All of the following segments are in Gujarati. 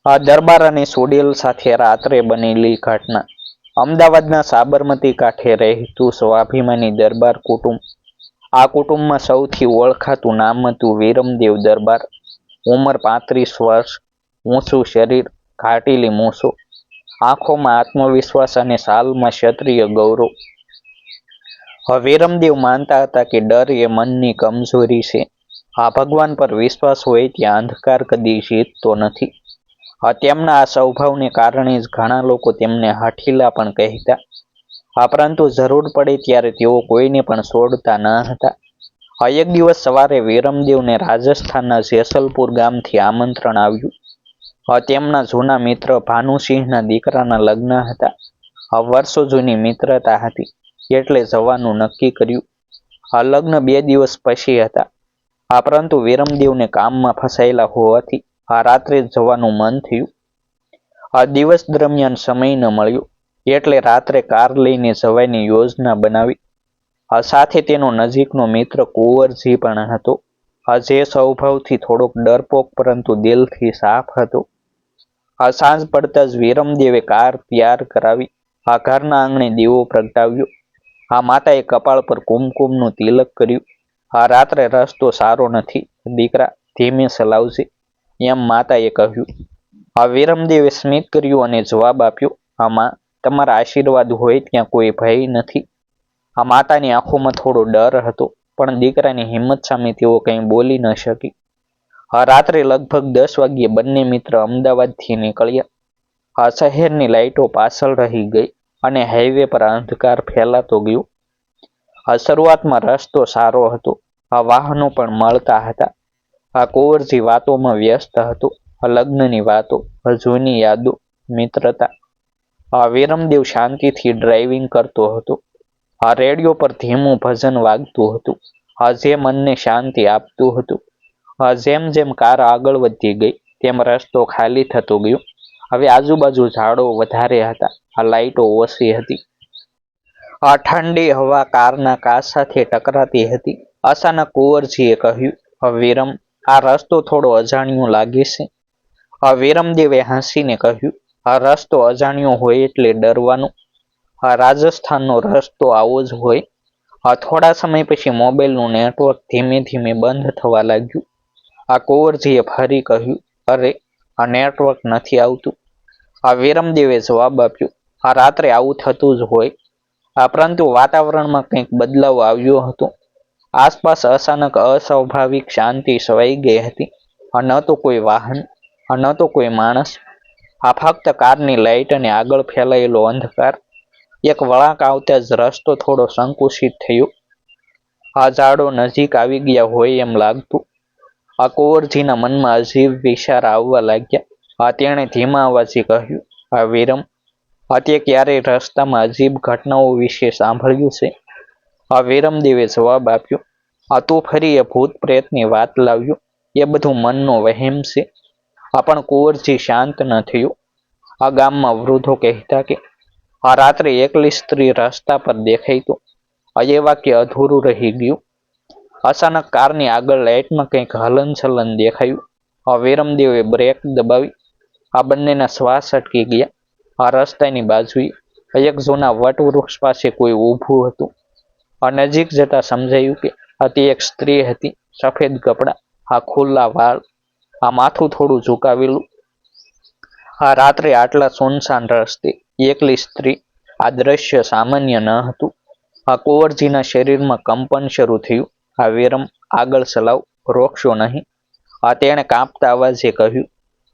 આ દરબાર અને સુડેલ સાથે રાત્રે બનેલી ઘટના. અમદાવાદના સાબરમતી કાંઠે રહેતું સ્વાભિમાની દરબાર કુટુંબ. આ કુટુંબમાં સૌથી ઓળખાતું નામ હતું વીરમદેવ દરબાર. ઉંમર 35 વર્ષ, ઊંચું શરીર, ઘાટીલી મૂછો, આંખોમાં આત્મવિશ્વાસ અને સાલમાં ક્ષત્રિય ગૌરવ. વીરમદેવ માનતા હતા કે ડર એ મનની કમજોરી છે. ભગવાન પર વિશ્વાસ હોય ત્યાં અંધકાર કદી જીતતો નથી. તેમના આ સ્વભાવને કારણે જ ઘણા લોકો તેમને હઠીલા પણ કહેતા. પરંતુ જરૂર પડે ત્યારે તેઓ કોઈને પણ છોડતા ન હતા. એક દિવસ સવારે વીરમદેવને રાજસ્થાનના જેસલપુર ગામથી આમંત્રણ આવ્યું. તેમના જૂના મિત્ર ભાનુસિંહના દીકરાના લગ્ન હતા. વર્ષો જૂની મિત્રતા હતી એટલે જવાનું નક્કી કર્યું. લગ્ન 2 દિવસ પછી હતા. પરંતુ વીરમદેવને કામમાં ફસાયેલા હોવાથી રાત્રે જ જવાનું મન થયું. દિવસ દરમિયાન સમય ન મળ્યો એટલે રાત્રે કાર લઈને જવાની યોજના બનાવી. સાથે તેનો નજીકનો મિત્ર કુંવરજી પણ હતો, જે સ્વભાવથી થોડોક ડરપોક પરંતુ દિલથી સાફ હતો. સાંજ પડતા જ વીરમદેવે કાર તૈયાર કરાવી. ઘરના આંગણે દીવો પ્રગટાવ્યો. માતાએ કપાળ પર કુમકુમનું તિલક કર્યું. રાત્રે રસ્તો સારો નથી દીકરા, ધીમે ચલાવજે, એમ માતાએ કહ્યું. વીરમદેવે સ્મિત કર્યું અને જવાબ આપ્યો, માં, તમારા આશીર્વાદ હોય ત્યાં કોઈ ભય નથી. માતાની આંખોમાં થોડો ડર હતો, પણ દીકરાની હિંમત સામે તેઓ કંઈ બોલી ન શકી. રાત્રે લગભગ 10 વાગ્યે બંને મિત્ર અમદાવાદથી નીકળ્યા. શહેરની લાઇટો પાછળ રહી ગઈ અને હાઈવે પર અંધકાર ફેલાતો ગયો. શરૂઆતમાં રસ્તો સારો હતો, વાહનો પણ મળતા હતા. કુંવરજી વાતોમાં વ્યસ્ત હતો. લગ્નની વાતો, જૂની યાદો, મિત્રતા. વીરમદેવ શાંતિથી ડ્રાઇવિંગ કરતો હતો. રેડિયો પર ધીમું ભજન વાગતું હતું, જે મનને શાંતિ આપતું હતું. જેમ જેમ કાર આગળ વધતી ગઈ તેમ રસ્તો ખાલી થતો ગયો. હવે આજુબાજુ ઝાડો વધારે હતા, લાઇટો ઓછી હતી. ઠંડી હવા કારના કાચ સાથે ટકરાતી હતી. અચાનક કુંવરજીએ કહ્યું, વીરમ, આ રસ્તો થોડો અજાણ્યો લાગે છે. વીરમદેવે હસીને કહ્યું, રસ્તો અજાણ્યો હોય એટલે ડરવાનું? રાજસ્થાનનો રસ્તો આવો જ હોય. થોડા સમય પછી મોબાઈલનું નેટવર્ક ધીમે ધીમે બંધ થવા લાગ્યું. કુંવરજીએ ફરી કહ્યું, અરે, આ નેટવર્ક નથી આવતું. વીરમદેવે જવાબ આપ્યો, રાત્રે આવું થતું જ હોય. પરંતુ વાતાવરણમાં કંઈક બદલાવ આવ્યો હતો. આસપાસ અચાનક અસ્વાભાવિક શાંતિ છવાઈ ગઈ હતી. ન તો કોઈ વાહન, ન તો કોઈ માણસ. ફક્ત કારની લાઇટ અને આગળ ફેલાયેલો અંધકાર. એક વળાંક આવતા જ રસ્તો થોડો સંકુચિત થયો. ઝાડો નજીક આવી ગયા હોય એમ લાગતું. કુંવરજીના મનમાં અજીબ વિચાર આવવા લાગ્યા. તેણે ધીમા અવાજે કહ્યું, વીરમ, તે ક્યારેય રસ્તામાં અજીબ ઘટનાઓ વિશે સાંભળ્યું છે? વીરમદેવે જવાબ આપ્યો, તું ફરી એ ભૂત પ્રેતની વાત લાવ્યો. એ બધું મનનો વહેમ છે. પણ કુંવરજી શાંત ન થયો. ગામમાં વૃદ્ધો કહેતા કે રાત્રે એકલી સ્ત્રી રસ્તા પર દેખાઈ તો. એ વાક્ય અધૂરું રહી ગયું. અચાનક કારની આગળ લાઇટમાં કંઈક હલનચલન દેખાયું. વીરમદેવે બ્રેક દબાવી. બંનેના શ્વાસ અટકી ગયા. રસ્તાની બાજુએ એક જૂના વટવૃક્ષ પાસે કોઈ ઊભું હતું. નજીક જતા સમજાયું કે તે એક સ્ત્રી હતી. સફેદ કપડાં, ખુલ્લા વાળ, માથું થોડું ઝુકાવેલું. રાત્રે આટલા સુનસાન રસ્તે એકલી સ્ત્રી, આ દ્રશ્ય સામાન્ય ન હતું. કુંવરજીના શરીરમાં કંપન શરૂ થયું. વીરમ, આગળ ચલાવ, રોકશો નહીં, તેણે કાંપતા અવાજે કહ્યું.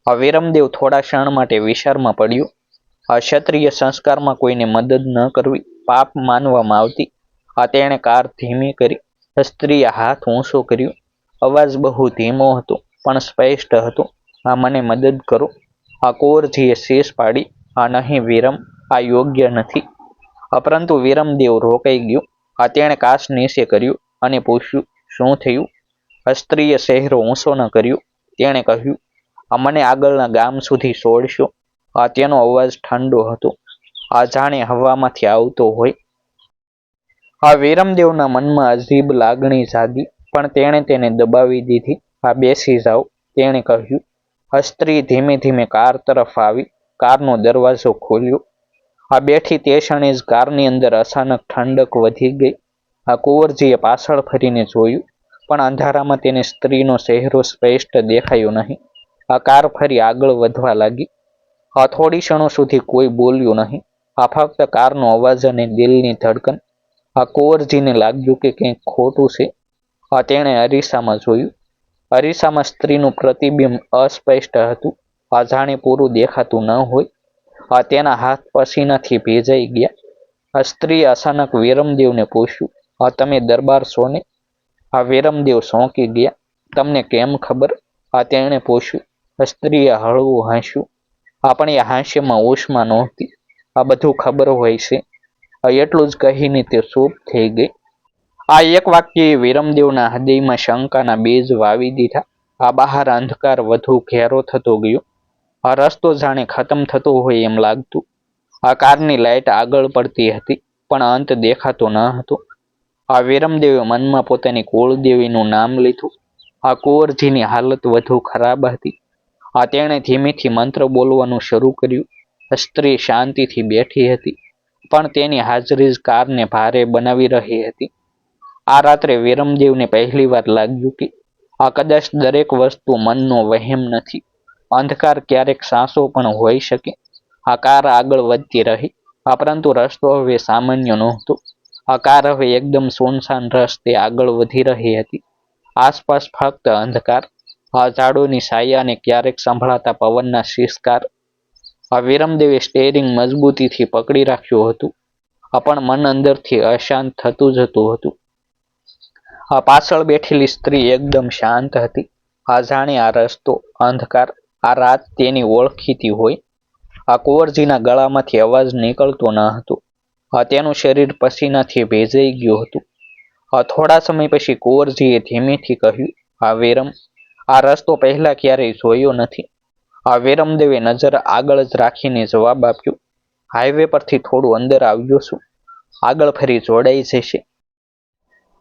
વીરમદેવ થોડા ક્ષણ માટે વિચારમાં પડ્યો. ક્ષત્રિય સંસ્કારમાં કોઈને મદદ ન કરવી પાપ માનવામાં આવતી. તેણે કાર ધીમી કરી. સ્ત્રીએ હાથ ઊંચો કર્યો. અવાજ બહુ ધીમો હતો પણ સ્પષ્ટ હતો, મને મદદ કરો. કુંવરજીએ શીશ પાડી, નહીં વીરમ, આ યોગ્ય નથી. પરંતુ વીરમદેવ રોકાઈ ગયો. તેણે કાચ નીચે કર્યો અને પૂછ્યું, શું થયું? સ્ત્રીએ ચહેરો ઊંચો ન કર્યો. તેણે કહ્યું, મને આગળના ગામ સુધી છોડશો? તેનો અવાજ ઠંડો હતો, જાણે હવામાંથી આવતો હોય. વીરમદેવના મનમાં અજીબ લાગણી જાગી, પણ તેણે તેને દબાવી દીધી. બેસી જાઓ, તેણે કહ્યું. સ્ત્રી ધીમે ધીમે કાર તરફ આવી, કારનો દરવાજો ખોલ્યો. આ બેઠી તે ક્ષણે જ કારની અંદર અચાનક ઠંડક વધી ગઈ. આ કુંવરજીએ પાછળ ફરીને જોયું, પણ અંધારામાં તેને સ્ત્રીનો ચહેરો સ્પષ્ટ દેખાયો નહીં. આ કાર ફરી આગળ વધવા લાગી. આ થોડી ક્ષણો સુધી કોઈ બોલ્યું નહીં. આ ફક્ત કારનો અવાજ અને દિલની ધડકન. આ કુંવરજીને લાગ્યું કે કંઈક ખોટું છે. તેણે અરીસામાં જોયું. અરીસામાં સ્ત્રીનું પ્રતિબિંબ અસ્પષ્ટ હતું. જાણે પૂરું દેખાતું ન હોય. તેના હાથ પસીનાથી ભીજાઈ ગયા. સ્ત્રીએ અચાનક વીરમદેવને પૂછ્યું, તમે દરબાર છો ને? વીરમદેવ ચોંકી ગયા. તમને કેમ ખબર? તેણે પૂછ્યું. સ્ત્રીએ હળવું હાસ્યું. પણ એ હાસ્યમાં ઉષ્મા નહોતી. બધું ખબર હોય છે. એટલું જ કહીને તે ચૂપ થઈ ગઈ. એક વાક્યએ વીરમદેવના હૃદયમાં શંકાના બીજ વાવી દીધા. બહાર અંધકાર વધુ ઘેરો થતો ગયો. રસ્તો જાણે ખતમ થતો હોય એમ લાગતું. કારની લાઇટ આગળ પડતી હતી, પણ અંત દેખાતો ન હતો. વીરમદેવે મનમાં પોતાની કુળદેવીનું નામ લીધું. કુંવરજીની હાલત વધુ ખરાબ હતી. તેણે ધીમેથી મંત્ર બોલવાનું શરૂ કર્યું. સ્ત્રી શાંતિથી બેઠી હતી, પણ તેની હાજરી જ કારને ભારે બનાવી રહી હતી. રાત્રે વીરમદેવને પહેલી વાર લાગ્યું કે કદાચ દરેક વસ્તુ મનનો વહેમ નથી. અંધકાર ક્યારેક સાચો પણ હોઈ શકે. કાર આગળ વધતી રહી, પરંતુ રસ્તો હવે સામાન્ય નહોતો. કાર હવે એકદમ સુનસાન રસ્તે આગળ વધી રહી હતી. આસપાસ ફક્ત અંધકાર, ઝાડોની છાયા અને ક્યારેક સંભળાતા પવનના શિષ્કાર. વીરમદેવે સ્ટેરિંગ મજબૂતીથી પકડી રાખ્યું હતું, પણ મન અંદરથી અશાંત થતું જતું હતું. પાછળ બેઠેલી સ્ત્રી એકદમ શાંત હતી. જાણે આ રસ્તો, અંધકાર, આ રાત તેની ઓળખીતી હોય. કુંવરજીના ગળામાંથી અવાજ નીકળતો ન હતો. તેનું શરીર પસીનાથી ભેજાઈ ગયું હતું. થોડા સમય પછી કુંવરજીએ ધીમેથી કહ્યું, વીરમ, આ રસ્તો પહેલા ક્યારેય જોયો નથી. વીરમદેવે નજર આગળ જ રાખીને જવાબ આપ્યો, હાઈવે પરથી થોડું અંદર આવ્યો છું. આગળ ફરી જોડાઈ જશે.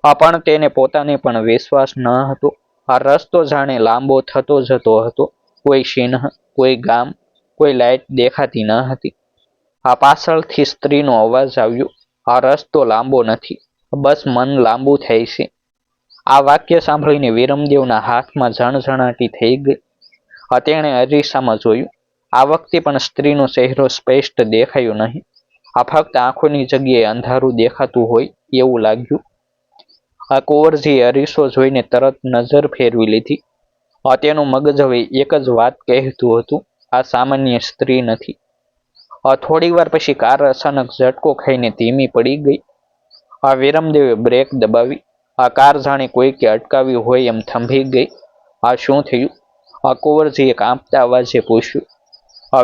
પણ તેને પોતાને પણ વિશ્વાસ ન હતો. રસ્તો જાણે લાંબો થતો જતો હતો. કોઈ ચિહ્ન, કોઈ ગામ, કોઈ લાઇટ દેખાતી ન હતી. પાછળથી સ્ત્રીનો અવાજ આવ્યો, રસ્તો લાંબો નથી, બસ મન લાંબુ થાય છે. વાક્ય સાંભળીને વીરમદેવના હાથમાં ઝણઝણાટી થઈ ગઈ. તેણે અરીસામાં જોયું. આ વખતે પણ સ્ત્રીનો ચહેરો સ્પષ્ટ દેખાયો નહીં. ફક્ત આંખોની જગ્યાએ અંધારું દેખાતું હોય એવું લાગ્યું. કુંવરજીએ અરીસો જોઈને તરત નજર ફેરવી લીધી. તેનું મગજ હવે એક જ વાત કહેતું હતું, આ સામાન્ય સ્ત્રી નથી. થોડી વાર પછી કાર અચાનક ઝટકો ખાઈને ધીમી પડી ગઈ. વીરમદેવે બ્રેક દબાવી. કાર જાણે કોઈકે અટકાવી હોય એમ થંભી ગઈ. શું થયું? કુંવરજીએ કાંપતા અવાજે પૂછ્યું.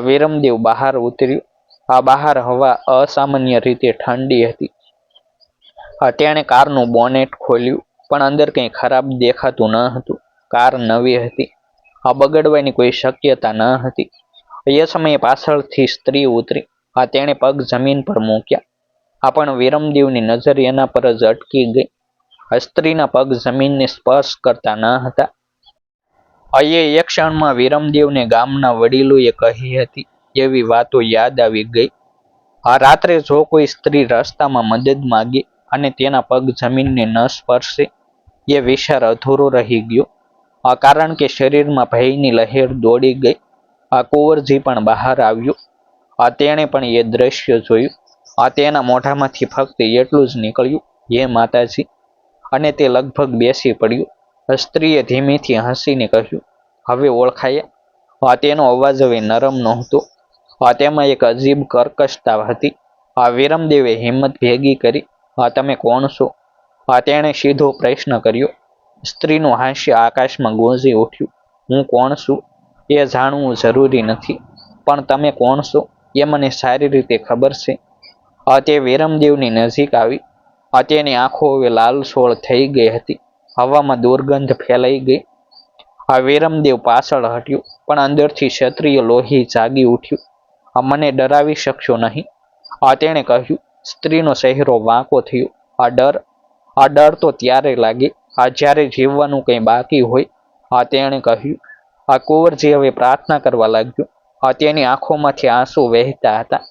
વીરમદેવ બહાર ઉતર્યું. બહાર હવા અસામાન્ય રીતે ઠંડી હતી. તેણે કારનું બોનેટ ખોલ્યું, પણ અંદર કંઈ ખરાબ દેખાતું ન હતું. કાર નવી હતી. બગડવાની કોઈ શક્યતા ન હતી. એ સમયે પાછળથી સ્ત્રી ઉતરી. તેણે પગ જમીન પર મૂક્યા. પણ વીરમદેવની નજર એના પર જ અટકી ગઈ. સ્ત્રીના પગ જમીનને સ્પર્શ કરતા ન હતા. એ ક્ષણમાં વીરમદેવને ગામના વડીલોએ કહી હતી એવી વાતો યાદ આવી ગઈ. રાત્રે જો કોઈ સ્ત્રી રસ્તામાં મદદ માગે અને તેના પગ જમીનને ન સ્પર્શે, એ વિચાર અધૂરો રહી ગયો. કારણ કે શરીરમાં ભયની લહેર દોડી ગઈ. કુંવરજી પણ બહાર આવ્યો. તેણે પણ એ દ્રશ્ય જોયું. તેના મોઢામાંથી ફક્ત એટલું જ નીકળ્યું, હે માતાજી, અને તે લગભગ બેસી પડ્યો. સ્ત્રીએ ધીમેથી હસીને કહ્યું, હવે ઓળખાયા? તેનો અવાજ હવે નરમ નહોતો. તેમાં એક અજીબ કર્કશતા હતી. વીરમદેવે હિંમત ભેગી કરી. તમે કોણ છો? તેણે સીધો પ્રશ્ન કર્યો. સ્ત્રીનું હાસ્ય આકાશમાં ગુંજી ઉઠ્યું. હું કોણ છું એ જાણવું જરૂરી નથી, પણ તમે કોણ છો એ મને સારી રીતે ખબર છે. તે વીરમદેવની નજીક આવી. તેની આંખો હવે લાલસોળ થઈ ગઈ હતી. હવામાં દુર્ગંધ ફેલાઈ ગઈ. વીરમદેવ પાછળ હટ્યો, પણ અંદરથી ક્ષત્રિય લોહી જાગી ઉઠ્યું. મને ડરાવી શકશો નહીં, તેણે કહ્યું. સ્ત્રીનો ચહેરો વાંકો થયો. ડર તો ત્યારે લાગે જ્યારે જીવવાનું કંઈ બાકી હોય, તેણે કહ્યું. આ કુંવરજી હવે પ્રાર્થના કરવા લાગ્યો. તેની આંખોમાંથી આંસુ વહેતા હતા.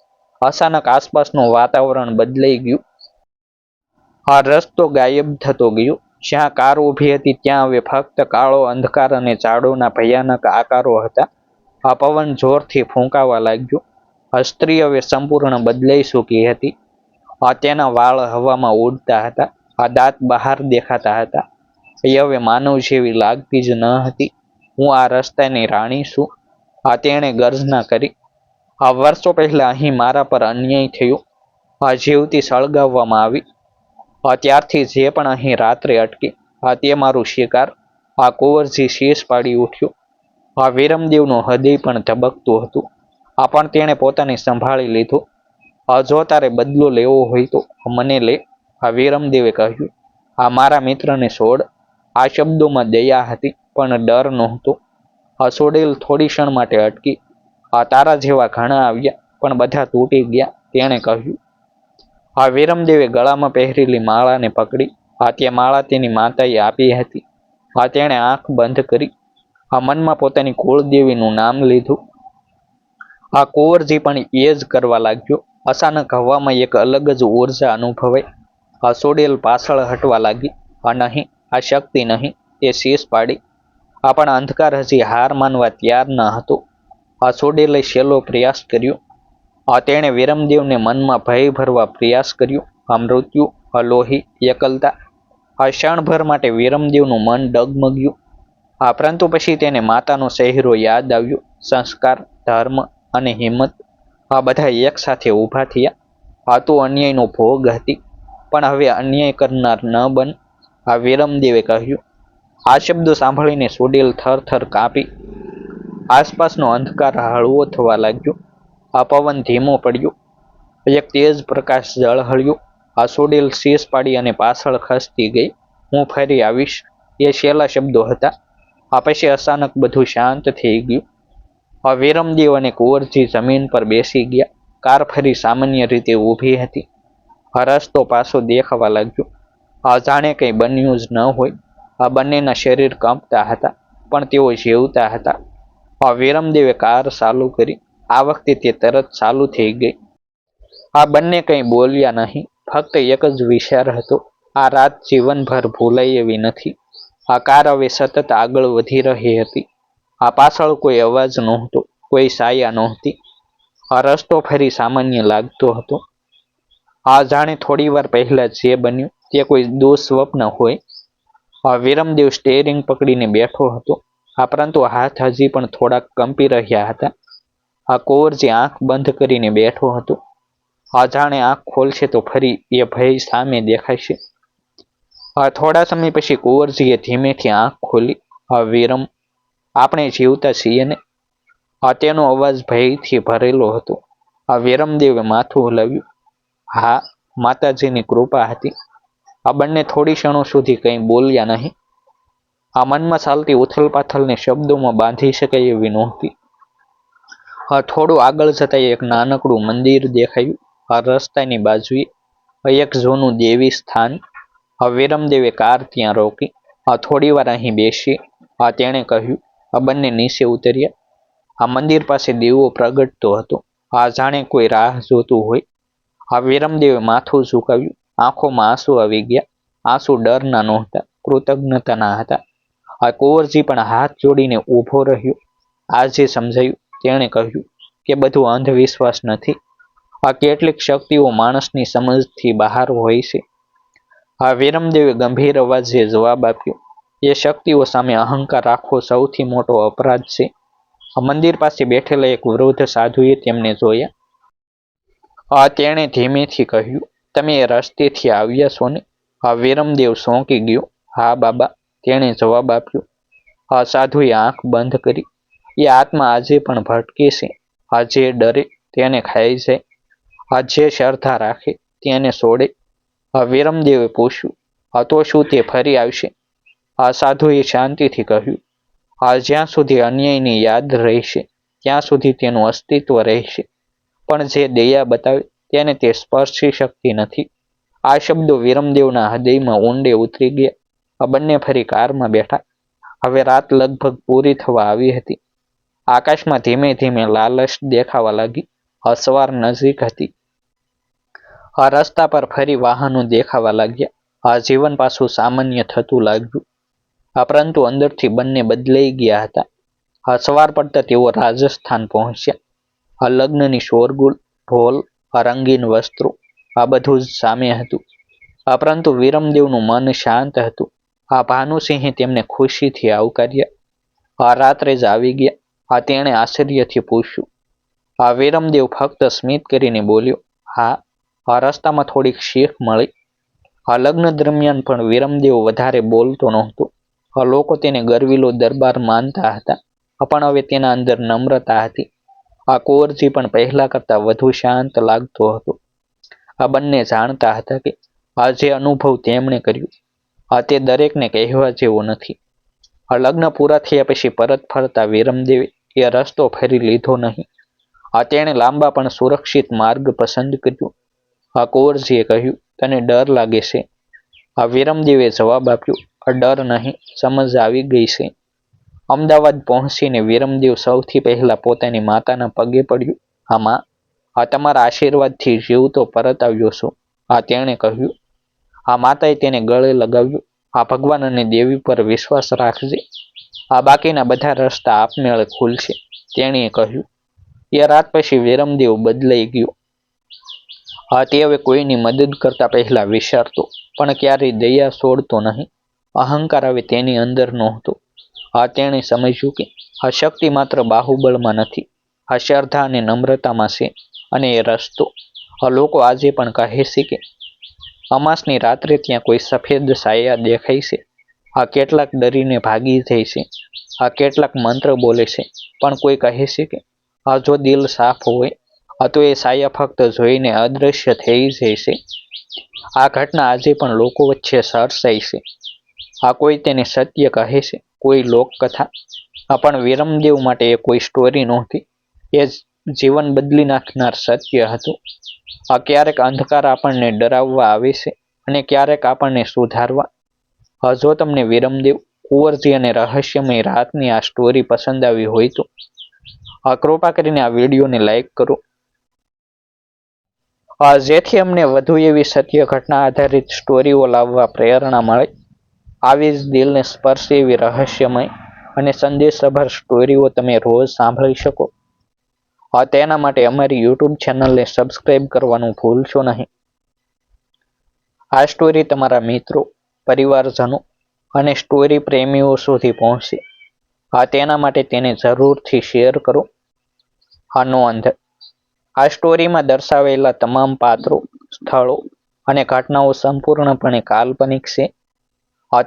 અચાનક આસપાસનું વાતાવરણ બદલાઈ ગયું. આ રસ્તો ગાયબ થતો ગયો. જ્યાં કાર ઊભી હતી ત્યાં હવે ફક્ત કાળો અંધકાર અને ઝાડોના ભયાનક આકારો હતા. આ પવન જોરથી ફૂંકાવા લાગ્યો. સ્ત્રી હવે સંપૂર્ણ બદલાઈ ચૂકી હતી. તેના વાળ હવામાં ઉડતા હતા. દાંત બહાર દેખાતા હતા. એ હવે માનવ જેવી લાગતી જ ન હતી. હું આ રસ્તાની રાણી છું, તેણે ગર્જના કરી. વર્ષો પહેલા અહીં મારા પર અન્યાય થયો. જીવતી સળગાવવામાં આવી. ત્યારથી જે પણ અહીં રાત્રે અટકે તે મારું શિકાર. કુંવરજી શીશ પાડી ઉઠ્યો. વિરમદેવનું હૃદય પણ ધબકતું હતું. પણ તેણે પોતાને સંભાળી લીધો. જો તારે બદલો લેવો હોય તો મને લે, વિરમદેવે કહ્યું. મારા મિત્રને છોડ. આ શબ્દોમાં દયા હતી પણ ડર નહોતો. સોડેલ થોડી ક્ષણ માટે અટકી. તારા જેવા ઘણા આવ્યા પણ બધા તૂટી ગયા, તેણે કહ્યું. વિરમદેવે ગળામાં પહેરેલી માળાને પકડી. તે માળા તેની માતાએ આપી હતી. તેણે આંખ બંધ કરી. મનમાં પોતાની કુળદેવીનું નામ લીધું. કુંવરજી પણ એ જ કરવા લાગ્યો. અચાનક હવામાં એક અલગ જ ઉર્જા અનુભવાઈ. સોડેલ પાછળ હટવા લાગી. નહીં, આ શક્તિ નહીં, તે શીશ પાડી. પણ અંધકાર હજી હાર માનવા તૈયાર ન હતો. સોડેલે છેલ્લો પ્રયાસ કર્યો. તેણે વિરમદેવને મનમાં ભય ભરવા પ્રયાસ કર્યો. મૃત્યુ, લોહી, એકલતા. ક્ષણભર માટે વિરમદેવનું મન ડગમગ્યું. પરંતુ પછી તેને માતાનો ચહેરો યાદ આવ્યો. સંસ્કાર, ધર્મ અને હિંમત બધા એક સાથે ઊભા થયા. તો અન્યાયનો ભોગ હતી, પણ હવે અન્યાય કરનાર ન બન, વિરમદેવે કહ્યું. આ શબ્દો સાંભળીને સોડેલ થરથર કાપી. આસપાસનો અંધકાર હળવો થવા લાગ્યો. પવન ધીમો પડ્યો. એક તેજ પ્રકાશ ઝળહળ્યો. સોડેલ શીશ પાડી અને પાછળ ખસતી ગઈ. હું ફરી આવીશ, એ છેલ્લા શબ્દો હતા. પછી અચાનક બધું શાંત થઈ ગયું. વિરમદેવ અને કુંવરજી જમીન પર બેસી ગયા. કાર ફરી સામાન્ય રીતે ઊભી હતી. રસ્તો પાછો દેખાવા લાગ્યો. જાણે કંઈ બન્યું જ ન હોય. બંનેના શરીર કંપતા હતા પણ તેઓ જીવતા હતા. વિરમદેવે કાર ચાલુ કરી. આ વખતે તે તરત ચાલુ થઈ ગઈ. બંને કંઈ બોલ્યા નહીં. ફક્ત એક જ વિચાર હતો. આ રાત જીવનભર ભૂલાય એવી નથી. કાર હવે સતત આગળ વધી રહી હતી. પાછળ કોઈ અવાજ નહોતો, કોઈ છાયા નહોતી. રસ્તો ફરી સામાન્ય લાગતો હતો. જાણે થોડી વાર પહેલા જે બન્યું તે કોઈ દુઃસ્વપ્ન હોય. વિરમદેવ સ્ટેરિંગ પકડીને બેઠો હતો. પરંતુ હાથ હજી પણ થોડાક કંપી રહ્યા હતા. કુંવરજી આંખ બંધ કરીને બેઠો હતો. જાણે આંખ ખોલશે તો ફરી એ ભય સામે દેખાશે. થોડા સમય પછી કુંવરજીએ ધીમેથી આંખ ખોલી. વિરમ, આપણે જીવતા છીએ ને? તેનો અવાજ ભયથી ભરેલો હતો. વિરમદેવે માથું હલાવ્યું. હા, માતાજીની કૃપા હતી. બંને થોડી ક્ષણો સુધી કંઈ બોલ્યા નહીં. મનમાં ચાલતી ઉથલપાથલને શબ્દોમાં બાંધી શકાય એવી નહોતી. થોડું આગળ જતા એક નાનકડું મંદિર દેખાયું. રસ્તાની બાજુએ એક જૂનું દેવી સ્થાન. વિરમદેવે કાર ત્યાં રોકી. થોડી વાર અહીં બેસી, તેણે કહ્યું. બંને નીચે ઉતર્યા. મંદિર પાસે દીવો પ્રગટતો હતો. જાણે કોઈ રાહ જોતું હોય. વિરમદેવે માથું ઝુકાવ્યું. આંખોમાં આંસુ આવી ગયા. આંસુ ડરના નહોતા, કૃતજ્ઞતાના હતા. કુંવરજી પણ હાથ જોડીને ઊભો રહ્યો. આજે સમજાયું, તેણે કહ્યું, કે બધું અંધવિશ્વાસ નથી. કેટલીક શક્તિઓ માણસની સમજથી બહાર હોય છે. વિરમદેવે ગંભીર અવાજે જવાબ આપ્યો. એ શક્તિઓ સામે અહંકાર રાખવો સૌથી મોટો અપરાધ છે. મંદિર પાસે બેઠેલા એક વૃદ્ધ સાધુએ તેમને જોયા. તેણે ધીમેથી કહ્યું, તમે એ રસ્તેથી આવ્યા છો ને? વિરમદેવ ચોંકી ગયો. હા બાબા, તેણે જવાબ આપ્યો. સાધુએ આંખ બંધ કરી. એ આત્મા આજે પણ ભટકે છે. જે ડરે તેને ખાઈ જાય, જે શ્રદ્ધા રાખે તેને છોડે. વિરમદેવે પૂછ્યું, તો શું તે ફરી આવશે? સાધુએ શાંતિથી કહ્યું, જ્યાં સુધી અન્યાયની યાદ રહેશે ત્યાં સુધી તેનું અસ્તિત્વ રહેશે. પણ જે દયા બતાવે તેને તે સ્પર્શી શકતી નથી. આ શબ્દો વિરમદેવના હૃદયમાં ઊંડે ઉતરી ગયા. બંને ફરી કારમાં બેઠા. હવે રાત લગભગ પૂરી થવા આવી હતી. આકાશમાં ધીમે ધીમે લાલચ દેખાવા લાગી. સવાર નજીક હતી. આ રસ્તા પર ફરી વાહનો દેખાવા લાગ્યા. આ જીવન પાછું સામાન્ય થતું લાગ્યું. પરંતુ અંદરથી બંને બદલાઈ ગયા હતા. સવાર પડતા તેઓ રાજસ્થાન પહોંચ્યા. લગ્નની શોરગુલ, ઢોલ, રંગીન વસ્ત્રો, આ બધું જ સામે હતું. પરંતુ વિરમદેવનું મન શાંત હતું. ભાનુસિંહે તેમને ખુશીથી આવકાર્યા. રાત્રે જ આવી ગયા. તેણે આશ્ચર્યથી પૂછ્યું. વિરમદેવ ફક્ત સ્મિત કરીને બોલ્યો, હા. રસ્તામાં થોડીક શીખ મળી. લગ્ન દરમિયાન પણ વિરમદેવ વધારે બોલતો નહોતો. લોકો તેને ગરવીલો દરબાર માનતા હતા, પણ હવે તેના અંદર નમ્રતા હતી. કુંવરજી પણ પહેલા કરતા વધુ શાંત લાગતો હતો. બંને જાણતા હતા કે જે અનુભવ તેમણે કર્યું તે દરેકને કહેવા જેવો નથી. લગ્ન પૂરા થયા પછી પરત ફરતા વિરમદેવે એ રસ્તો ફરી લીધો નહીં. તેણે લાંબા પણ સુરક્ષિત માર્ગ પસંદ કર્યો. કુંવરજીએ કહ્યું, તને ડર લાગે છે? વિરમદેવે જવાબ આપ્યો, ડર નહીં, સમજ આવી ગઈ છે. અમદાવાદ પહોંચીને વિરમદેવ સૌથી પહેલા પોતાની માતાના પગે પડ્યું. માં, તમારા આશીર્વાદથી જીવતો પરત આવ્યો છું, તેણે કહ્યું. માતાએ તેને ગળે લગાવ્યું. ભગવાન અને દેવી પર વિશ્વાસ રાખજે. બાકીના બધા રસ્તા આપમેળે ખુલશે, તેણીએ કહ્યું. એ રાત પછી વિરમદેવ બદલાઈ ગયો. તે હવે કોઈની મદદ કરતા પહેલા વિચારતો, પણ ક્યારેય દયા છોડતો નહીં. અહંકાર હવે તેની અંદર નહોતો. તેણે સમજ્યું કે શક્તિ માત્ર બાહુબળમાં નથી, શ્રદ્ધા અને નમ્રતામાં છે. અને એ રસ્તો લોકો આજે પણ કહે છે કે અમાસની રાત્રે ત્યાં કોઈ સફેદ સાયા દેખાય છે. કેટલાક ડરીને ભાગી જાય છે. કેટલાક મંત્ર બોલે છે, પણ કોઈ કહે છે કે જો દિલ સાફ હોય તો એ સાયા ફક્ત જોઈને અદૃશ્ય થઈ જાય છે. આ ઘટના આજે પણ લોકો વચ્ચે સર્જાય છે. કોઈ તેને સત્ય કહે છે, કોઈ લોકકથા. પણ વિરમદેવ માટે એ કોઈ સ્ટોરી નહોતી, એ જીવન બદલી નાખનાર સત્ય હતું. ક્યારેક અંધકાર આપણને ડરાવવા આવે છે, અને ક્યારેક આપણને સુધારવા. જો તમને વિરમદેવ, કુંવરજી અને રહસ્યમય રાતની આ સ્ટોરી પસંદ આવી હોય તો કૃપા કરીને આ વિડીયોને લાઈક કરો, જેથી અમને વધુ એવી સત્ય ઘટના આધારિત સ્ટોરીઓ લાવવા પ્રેરણા મળે. આવી જ દિલને સ્પર્શે એવી રહસ્યમય અને સંદેશભર સ્ટોરીઓ તમે રોજ સાંભળી શકો. તેના માટે અમારી યુટ્યુબ ચેનલને સબસ્ક્રાઈબ કરવાનું ભૂલશો નહીં. આ સ્ટોરી તમારા મિત્રો, પરિવારજનો અને સ્ટોરી પ્રેમીઓ સુધી પહોંચે. તેના માટે તેને જરૂરથી શેર કરો. નોંધ: આ સ્ટોરીમાં દર્શાવેલા તમામ પાત્રો, સ્થળો અને ઘટનાઓ સંપૂર્ણપણે કાલ્પનિક છે.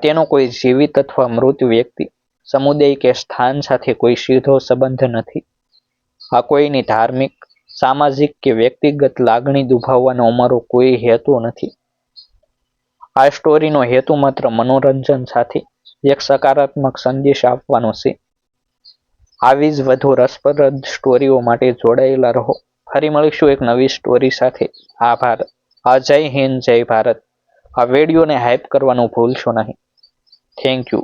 તેનો કોઈ જીવિત અથવા મૃત વ્યક્તિ, સમુદાય કે સ્થાન સાથે કોઈ સીધો સંબંધ નથી. કોઈની ધાર્મિક, સામાજિક કે વ્યક્તિગત લાગણી દુભાવવાનો અમારો કોઈ હેતુ નથી. આ સ્ટોરીનો હેતુ માત્ર મનોરંજન સાથે એક સકારાત્મક સંદેશ આપવાનો છે. આવી જ વધુ રસપ્રદ સ્ટોરીઓ માટે જોડાયેલા રહો. ફરી મળીશું એક નવી સ્ટોરી સાથે. આભાર. જય હિન્દ, જય ભારત. આ વિડીયોને હાઈપ કરવાનું ભૂલશો નહીં. Thank you.